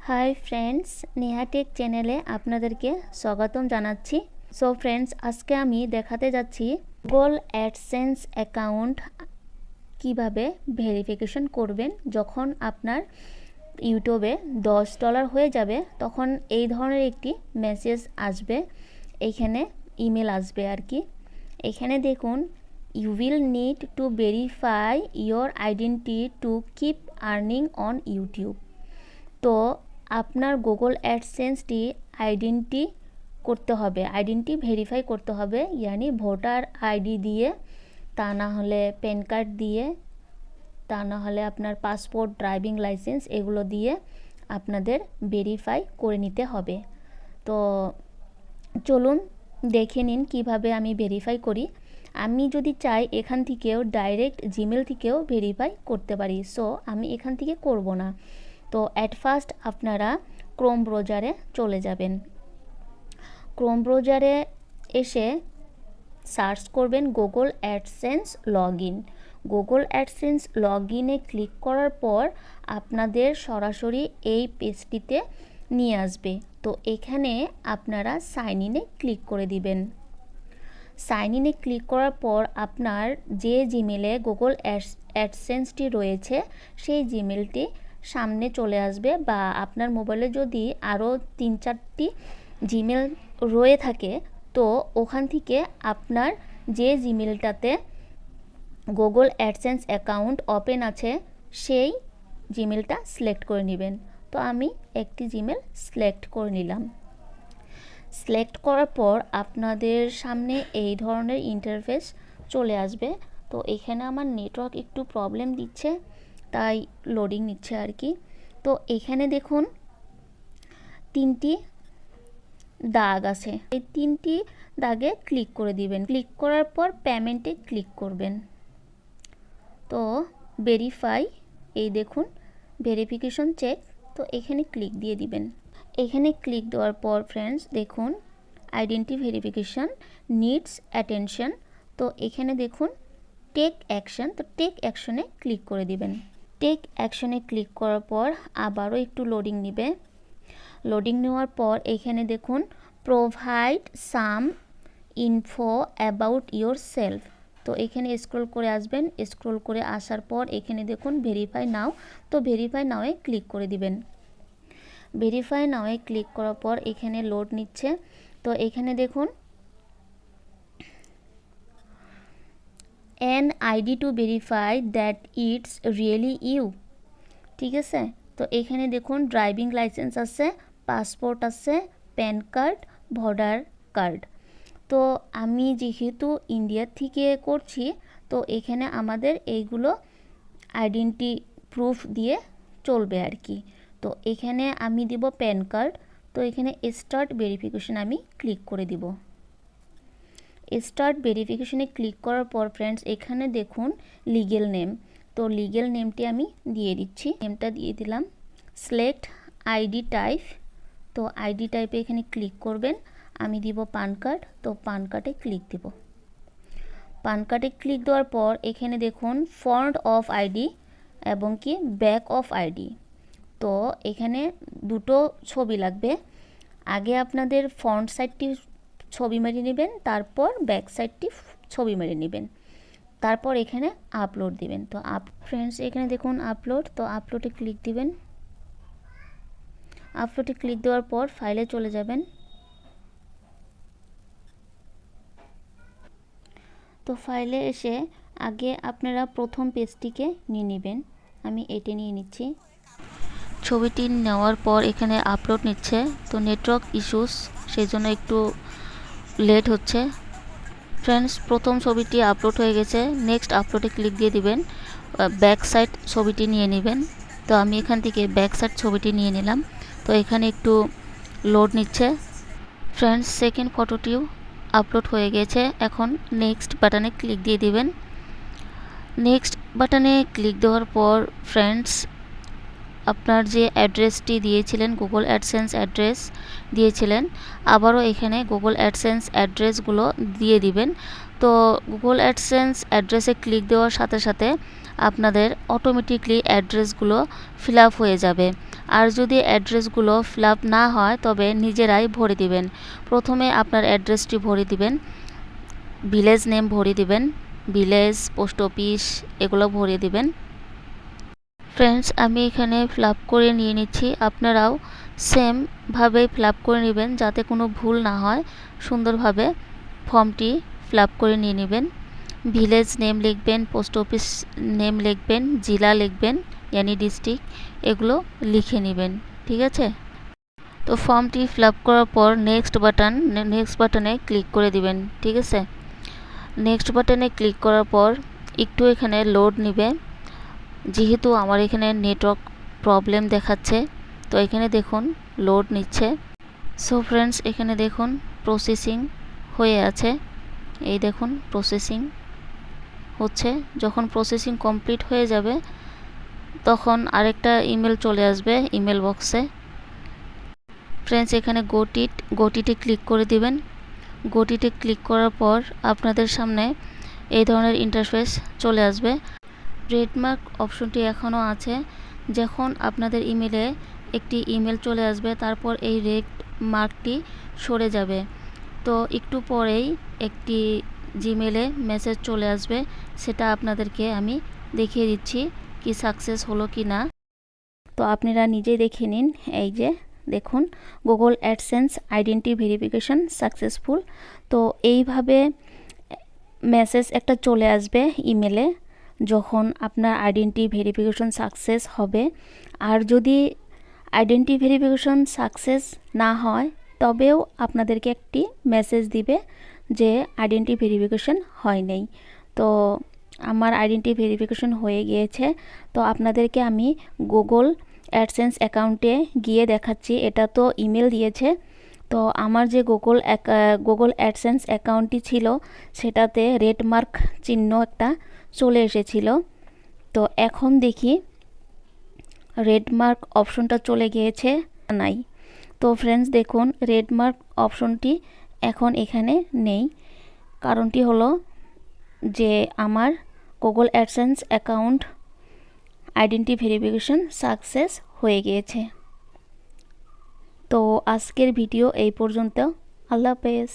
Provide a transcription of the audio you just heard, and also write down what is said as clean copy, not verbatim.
Hi friends, Neha take চ্যানেলে আপনাদেরকে স্বাগতম জানাচ্ছি। সো ফ্রেন্ডস, আজকে আমি দেখাতে যাচ্ছি গুগল অ্যাডসেন্স অ্যাকাউন্ট কিভাবে ভেরিফিকেশন করবেন। যখন আপনার ইউটিউবে $10 হয়ে যাবে তখন এই ধরনের একটি মেসেজ আসবে, এইখানে ইমেল আসবে আর কি। এখানে দেখুন, you will need to verify your identity to keep earning on YouTube. তো আপনার গুগল অ্যাডসেন্সটি আইডেন্টি করতে হবে, আইডেন্টি ভেরিফাই করতে হবে, ইয়ানি ভোটার আইডি দিয়ে, তা না হলে প্যান কার্ড দিয়ে, তা না হলে আপনার পাসপোর্ট, ড্রাইভিং লাইসেন্স এগুলো দিয়ে আপনাদের ভেরিফাই করে নিতে হবে। তো চলুন দেখে নিন কিভাবে আমি ভেরিফাই করি। আমি যদি চাই এখান থেকেও ডাইরেক্ট জিমেল থেকেও ভেরিফাই করতে পারি, সো আমি এখান থেকে করব না। তো অ্যাট ফার্স্ট আপনারা ক্রোম ব্রাউজারে চলে যাবেন। ক্রোম ব্রাউজারে এসে সার্চ করবেন Google AdSense log in. Google AdSense log ইনে ক্লিক করার পর আপনাদের সরাসরি এই পেজটিতে নিয়ে আসবে। তো এখানে আপনারা সাইন ইনে ক্লিক করে দিবেন। সাইন ইনে ক্লিক করার পর আপনার যে জিমেলে গুগল অ্যাডসেন্সটি রয়েছে সেই জিমেলটি সামনে চলে আসবে, বা আপনার মোবাইলে যদি আরও 3-4টি জিমেল রয়ে থাকে তো ওখান থেকে আপনার যে জিমেলটাতে গুগল অ্যাডসেন্স অ্যাকাউন্ট ওপেন আছে সেই জিমেলটা সিলেক্ট করে নেবেন। তো আমি একটি জিমেল সিলেক্ট করে নিলাম। সিলেক্ট করার পর আপনাদের সামনে এই ধরনের ইন্টারফেস চলে আসবে। তো এখানে আমার নেটওয়ার্ক একটু প্রবলেম দিচ্ছে, তাই লোডিং নিচ্ছে আর কি। তো এখানে দেখুন 3টি দাগ আছে, এই 3টি দাগে ক্লিক করে দিবেন। ক্লিক করার পর পেমেন্টে ক্লিক করবেন। তো ভেরিফাই, এই দেখুন ভেরিফিকেশন চেক, তো এখানে ক্লিক দিয়ে দিবেন। এখানে ক্লিক দেওয়ার পর ফ্রেন্ডস দেখুন আইডেন্টি ভেরিফিকেশন নিডস অ্যাটেনশন। তো এখানে দেখুন টেক অ্যাকশন, তো টেক অ্যাকশনে ক্লিক করে দিবেন। টেক অ্যাকশনে ক্লিক করার পর আবারও একটু লোডিং নেবে। লোডিং নেওয়ার পর এখানে দেখুন provide some info about your self. তো এখানে স্ক্রল করে আসবেন। স্ক্রল করে আসার পর এখানে দেখুন ভেরিফাই নাও, তো ভেরিফাই নাওয়ে ক্লিক করে দিবেন। ভেরিফাই নাওয়ে ক্লিক করার পর এখানে লোড নিচ্ছে। তো এখানে দেখুন an ID to verify that it's really you, ঠিক আছে। তো এখানে দেখুন ড্রাইভিং লাইসেন্স আছে, পাসপোর্ট আছে, প্যান কার্ড, ভোটার কার্ড। তো আমি যেহেতু ইন্ডিয়ার থেকে করছি তো এখানে আমাদের এইগুলো আইডেন্টি প্রুফ দিয়ে চলবে আর কি। তো এখানে আমি দিব প্যান কার্ড। তো এখানে স্টার্ট ভেরিফিকেশন আমি ক্লিক করে দিব। স্টার্ট ভেরিফিকেশনে ক্লিক করার পর ফ্রেন্ডস এখানে দেখুন লিগেল নেম, তো লিগেল নেমটি আমি দিয়ে দিচ্ছি। নেমটা দিয়ে দিলাম। সিলেক্ট আইডি টাইপ, তো আইডি টাইপে এখানে ক্লিক করবেন। আমি দিব পান কার্ড, তো পান কার্ডে ক্লিক দিব। পান কার্ডে ক্লিক দেওয়ার পর এখানে দেখুন ফ্রন্ট অফ আইডি এবং কি ব্যাক অফ আইডি। তো এখানে দুটো ছবি লাগবে। আগে আপনাদের ফ্রন্ট সাইডটি ছবি মেরে নেবেন, তারপর ব্যাক সাইডটি ছবি মেরে নেবেন, তারপর এখানে আপলোড দিবেন। তো ফ্রেন্ডস এখানে দেখুন আপলোড, তো আপলোডে ক্লিক দিবেন। আপলোডে ক্লিক দেওয়ার পর ফাইলে চলে যাবেন। তো ফাইলে এসে আগে আপনারা প্রথম পেজটিকে নিয়ে নেবেন। আমি এটি নিয়ে নিচ্ছি। ছবিটি নেওয়ার পর এখানে আপলোড নিচ্ছে, তো নেটওয়ার্ক ইস্যুস সেই জন্য একটু লেট হচ্ছে। ফ্রেন্ডস প্রথম ছবিটি আপলোড হয়ে গেছে। নেক্সট আপলোডে ক্লিক দিয়ে দিবেন। ব্যাক সাইড ছবিটি নিয়ে নেবেন। তো আমি এখান থেকে ব্যাক সাইড ছবিটি নিয়ে নিলাম। তো এখানে একটু লোড নিচ্ছে। ফ্রেন্ডস সেকেন্ড ফটোটিও আপলোড হয়ে গেছে। এখন নেক্সট বাটনে ক্লিক দিয়ে দিবেন। নেক্সট বাটনে ক্লিক দেওয়ার পর ফ্রেন্ডস আপনার যে অ্যাড্রেসটি দিয়েছিলেন, গুগল অ্যাডসেন্স অ্যাড্রেস দিয়েছিলেন, আবারও এখানে গুগল অ্যাডসেন্স অ্যাড্রেসগুলো দিয়ে দিবেন। তো গুগল অ্যাডসেন্স অ্যাড্রেসে ক্লিক দেওয়ার সাথে সাথে আপনাদের অটোমেটিকলি অ্যাড্রেসগুলো ফিল আপ হয়ে যাবে। আর যদি অ্যাড্রেসগুলো ফিল আপ না হয় তবে নিজেরাই ভরে দিবেন। প্রথমে আপনার অ্যাড্রেসটি ভরে দিবেন, ভিলেজ নেম ভরে দিবেন, ভিলেজ, পোস্ট অফিস এগুলো ভরে দিবেন। ফ্রেন্ডস, আমি এখানে ফিল আপ করে নিয়ে নিচ্ছি, আপনারাও সেমভাবে ফিল আপ করে নেবেন যাতে কোনো ভুল না হয়। সুন্দরভাবে ফর্মটি ফিল আপ করে নিয়ে নেবেন। ভিলেজ নেম লিখবেন, পোস্ট অফিস নেম লিখবেন, জেলা লিখবেন यानी ডিস্ট্রিক্ট, এগুলো লিখে নেবেন। ঠিক আছে, তো ফর্মটি ফিল আপ করার পর নেক্সট বাটনে ক্লিক করে দিবেন। ঠিক আছে, নেক্সট বাটনে ক্লিক করার পর একটু এখানে লোড নেবে, যেহেতু আমার এখানে নেটওয়ার্ক প্রবলেম দেখাচ্ছে, তো এখানে দেখুন লোড নিচ্ছে। সো ফ্রেন্ডস, এখানে দেখুন প্রসেসিং হয়ে আছে, এই দেখুন প্রসেসিং হচ্ছে। যখন প্রসেসিং কমপ্লিট হয়ে যাবে তখন আরেকটা ইমেল চলে আসবে ইমেল বক্সে। ফ্রেন্ডস, এখানে গোটিতে ক্লিক করে দিবেন। গোটিতে ক্লিক করার পর আপনাদের সামনে এই ধরনের ইন্টারফেস চলে আসবে। রেডমার্ক অপশনটি এখনও আছে। যখন আপনাদের ইমেলে একটি ইমেল চলে আসবে তারপর এই রেড মার্কটি সরে যাবে। তো একটু পরেই একটি জিমেলে মেসেজ চলে আসবে, সেটা আপনাদেরকে আমি দেখিয়ে দিচ্ছি কি সাকসেস হলো কি না। তো আপনারা নিজেই দেখে নিন, এই যে দেখুন Google AdSense identity verification successful. তো এইভাবে মেসেজ একটা চলে আসবে ইমেলে যখন আপনার আইডেন্টি ভেরিফিকেশন সাকসেস হবে। আর যদি আইডেন্টি ভেরিফিকেশন সাকসেস না হয় তবেও আপনাদেরকে একটি মেসেজ দিবে যে আইডেন্টি ভেরিফিকেশন হয় নাই। তো আমার আইডেন্টি ভেরিফিকেশন হয়ে গিয়েছে। তো আপনাদেরকে আমি গুগল অ্যাডসেন্স অ্যাকাউন্টে গিয়ে দেখাচ্ছি। এটা তো ইমেল দিয়েছে, তো আমার যে গুগল অ্যাডসেন্স অ্যাকাউন্টটি ছিল সেটাতে রেড মার্ক চিহ্ন একটা চলে এসেছিল। তো এখন দেখি রেড মার্ক অপশনটা চলে গিয়েছে নাই। তো ফ্রেন্ডস দেখুন রেড মার্ক অপশনটি এখন এখানে নেই। কারণটি হলো যে আমার Google AdSense account identity verification success হয়ে গিয়েছে। তো আজকের ভিডিও এই পর্যন্ত। আল্লাহ হাফেজ।